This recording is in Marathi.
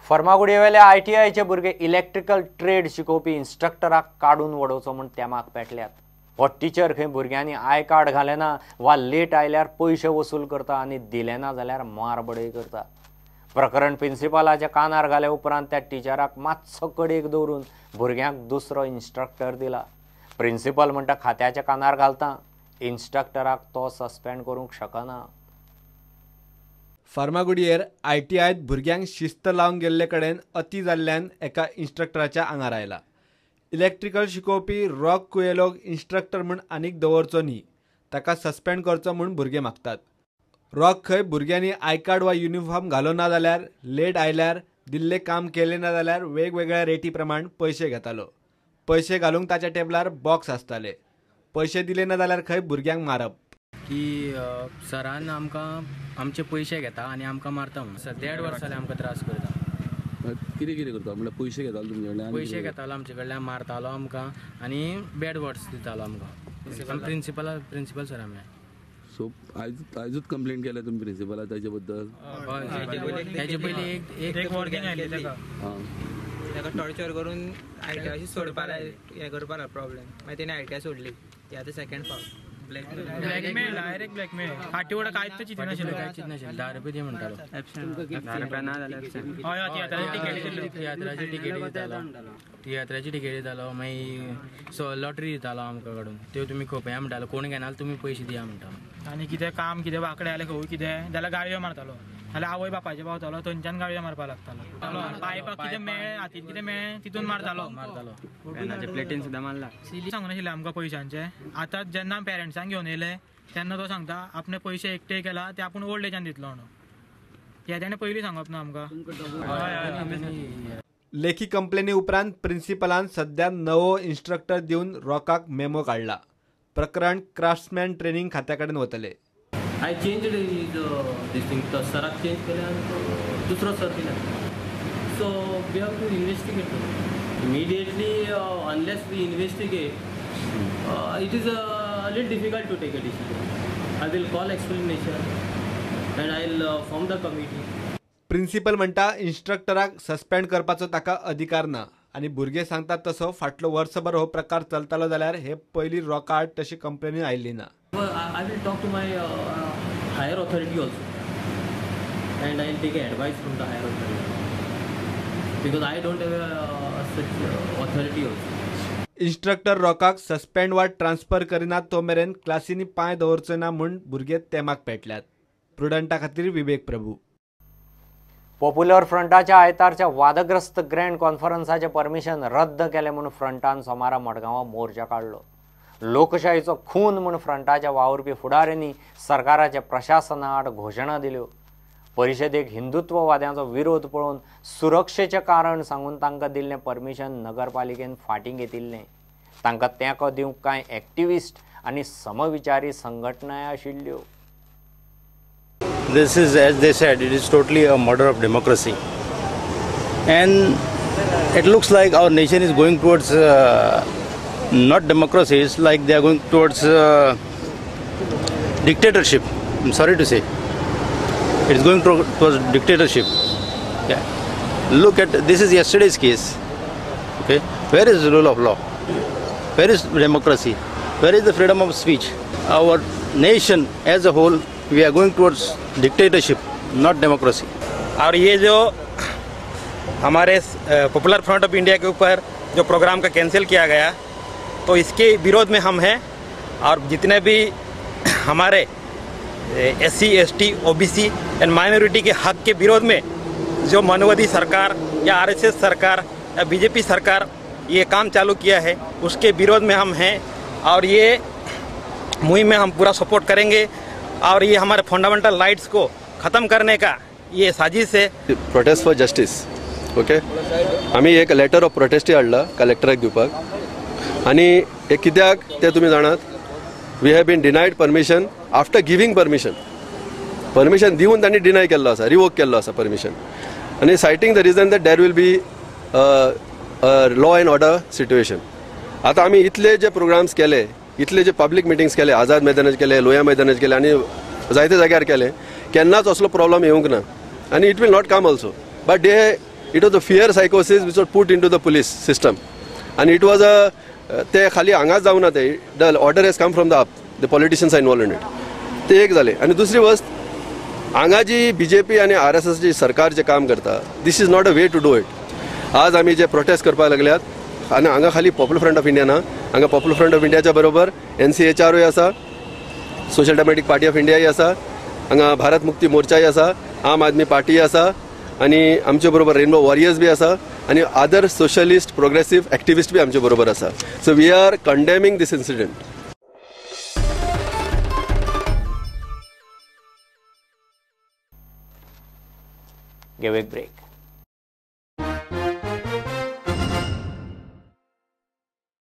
फर्मागुडयेवेले ITIचे भुरगे इलेक्ट्रिकल ट्रेड शिकोवपी इन्स्ट्रक्टराक काडून वडोवचो म्हूण तेमाक पेटल्यात। हो टीचर खंय भुरग्यांनी आय कार्ड घालेना वा लेट आयल्यार पयशे वसूल करता आनी दिले ना जाल्यार मारबडय करता। प्रकरण प्रिन्सिपलाच्या कानार घाले उपरांत त्या टीचराक मातसो कडेक दवरून भुरग्यांक दुसरो इन्स्ट्रक्टर दिला। प्रिन्सिपल म्हणटा खात्याच्या कानार घालता, इन्स्ट्रक्टराक तो सस्पेंड करूंक शकना। फार्मागुडयेर ITIत भुरग्यांक शिस्त लावन गेल्ले कडेन अति जाल्ल्यान एका इन्स्ट्रक्टराच्या आंगार आयला। इलेक्ट्रिकल शिकोवपी रॉक कुएलोक इन्स्ट्रक्टर म्हूण आनीक दवरचो न्ही, ताका सस्पेंड करचो म्हूण भुरगे मागतात। रॉक खंय भुरग्यांनी आय कार्ड वा युनिफॉर्म घालो ना जाल्यार, लेट आयल्यार, दिल्ले काम केले ना जाल्यार वेगवेगळ्या रेटी प्रमाण पयशे घेतालो। पयशे घालूंक ताच्या टेबलार बॉक्स आसताले। पयशे दिले ना जाल्यार खंय भुरग्यांक मारप। की सरान आमकां आमचे पयशे घेता आनी आमकां मारता म्हणून। 1.5 वर्सां जाले आमकां त्रास करता। कितें करता म्हणजे पयशे घेतालो तुमचे कडल्यान? पयशे घेतालो आमचे कडल्यान, मारतालो आमकां आनी बॅड वर्ड्स दितालो आमकां। प्रिन्सिपल सर आमी। सो आयजूच कंप्लेंट केल्या तुमी प्रिन्सिपला ताचे बद्दल? ताचे पयलीं एक वॉर्निंग आयली ताका टॉर्चर करून ITI सोडपा हें करपा प्रॉब्लेम, मागीर तेणी ITI सोडली। हे आतां सेकंड फावट ब्लॅकमेल, डायरेक्ट ब्लॅकमेल। फाटीवडा कांयच चिंतून नाशिल्लें, कांयच नाशिल्लें। 10 रुपये दी म्हणटालो। 10 रुपया ना जाल्यार हय तियात्राची टिकेट दितालो, तियात्राची टिकेट दितालो, मागीर लॉटरी दितालो आमकां काडून। त्यो तुमी खपया म्हणटालो, कोण घेना तुमी पयशे दिया म्हणटालो। आनी कितें काम कितें वांकडे जालें खंय कितें जाल्यार गाळयो मारतालो, जाल्यार आवय बापाचे पावतालो थंयच्यान गाळयो मारपाक लागतालो। पायपाक कितें मेळ्ळें, हातीन कितें मेळ्ळें तितून मारतालो। पेनाचे प्लेटीन सुद्दां मारला। सिली सांगूं नाशिल्लें आमकां पयशांचे। आतां जेन्ना पेरंट्सांक घेवन येयले तेन्ना तो सांगता आपणे पयशे एकटे केला ते आपूण ओल्ड एजान दितलो म्हणून। हे ताणें पयलीं सांगप ना आमकां। लेखी कंप्लेनी उपरांत प्रिन्सिपलान सध्या नवो इन्स्ट्रक्टर दिवन रॉकाक मेमो काडला। प्रकरण क्राफ्ट्समॅन ट्रेनिंग खात्या कडेन वतले। I changed this thing. तो सराक चेंज केला तो दुसरो सर दिला. So we have to investigate immediately. Unless we investigate, it is a little difficult to take a decision. I will call explanation and I'll form the committee. Principal म्हणटा इन्स्ट्रक्टराक सस्पेंड करपाचो ताका अधिकार ना आनी भुरगे सांगतात तसो फाटलो वर्सभर हो प्रकार चलतालो जाल्यार हे पयली रॉकार्ड तशी कंप्लेनी आयिल्ली ना। I will talk to my higher authority also, and I will take advice from the higher authority because I don't have such authority also. Instructor रॉकाक सस्पेंड वा ट्रान्सफर करिनात तो मेरेन क्लासीनी पांय दवरचे ना म्हूण भुरगे तेमाक पेटल्यात। प्रुडंटा खातीर विवेक प्रभू। पॉप्युलर फ्रंटाच्या आयतारच्या वादग्रस्त ग्रँड कॉन्फरन्साचे परमिशन रद्द केले म्हणून फ्रंटान सोमारा मडगांवां मोर्चा काडलो। लोकशाहीचो खून म्हूण फ्रंटाच्या वावुरपी फुडाऱ्यांनी सरकाराच्या प्रशासना आड घोशणा दिल्यो। परिशदेक हिंदुत्ववाद्यांचो विरोध पळोवन सुरक्षेचें कारण सांगून तांकां दिल्लें परमिशन नगरपालिकेन फाटीं घेतिल्लें। तांकां तेंको दिवंक कांय एक्टिविस्ट आनी समविचारी संघटनाय आशिल्ल्यो। This is, as they said, it is totally a murder of democracy, and it looks like our nation is going towards not democracy, it's like they are going towards dictatorship. I'm sorry to say, it is going towards dictatorship. Yeah, look at this is yesterday's case. Okay, where is the rule of law? Where is democracy? Where is the freedom of speech? Our nation as a whole, we are going towards dictatorship, not democracy. और ये जो हमारे पॉपुलर फ्रंट ऑफ इंडिया के ऊपर जो प्रोग्राम का कैंसिल किया गया, तो इसके विरोध में हम हैं। और जितने भी हमारे SC ST OBC and minority के हक के विरोध में जो मानवादी सरकार या RSS सरकार या BJP सरकार ये काम चालू किया है, उसके विरोध में हम हैं। और ये मुहिम में हम पूरा सपोर्ट करेंगे और ये हमारे फंडामेंटल राइट्स को ख़त्म करने का ये साजिश है। Prostate for justice. ओके, आम्ही एक लेटर ऑफ प्रोटेस्ट हाडला कलेक्टराक दिवपाक आनी हे कित्याक ते तुमी जाणात। We have been denied permission after giving permission दिवन तांणी डिनाय केल्लो आसा, रिवोक केल्लो आसा परमिशन, आनी citing the reason that there will be law and order situation. आतां आमी इतले जे प्रोग्राम्स केले, इतले जे पब्लीक मिटिंग्स केले, आझाद मैदानाचे केले, लोया मैदानाचे केले आनी जायते जाग्यार केले, केन्नाच असलो प्रॉब्लम येवंक ना आनी it will not come also. But It was the fear psychosis which was put into the police system. And it was a, ते खाली हांगाच जावना ते, the order has come from the up, the politicians are involved in it. ते एक जाले. आणि दुसरी वस्त, हांगा जी BJP आणि RSS जी सरकार जे काम करता, this is not a way to do it. आज आम्ही जे प्रोटेस्ट करपाक लागल्यात, आणि हांगा खाली पॉप्युलर फ्रंट ऑफ इंडिया ना, हांगा पॉप्युलर फ्रंट ऑफ इंडियाच्या बरोबर NCHROय आसा, सोशल डेमोक्रेटिक पार्टी ऑफ इंडियाय आसा, हांगा भारत मुक्ती मोर्चाय आसा, आम आदमी पार्टी आसा, आणि आमच्या बरोबर रेनबो वॉरियर्स बी आसा, आणि अदर सोशलिस्ट प्रोग्रेसिव्ह एक्टिविस्ट बी आमच्या बरोबर आसा. So we are condemning this incident. Give a break.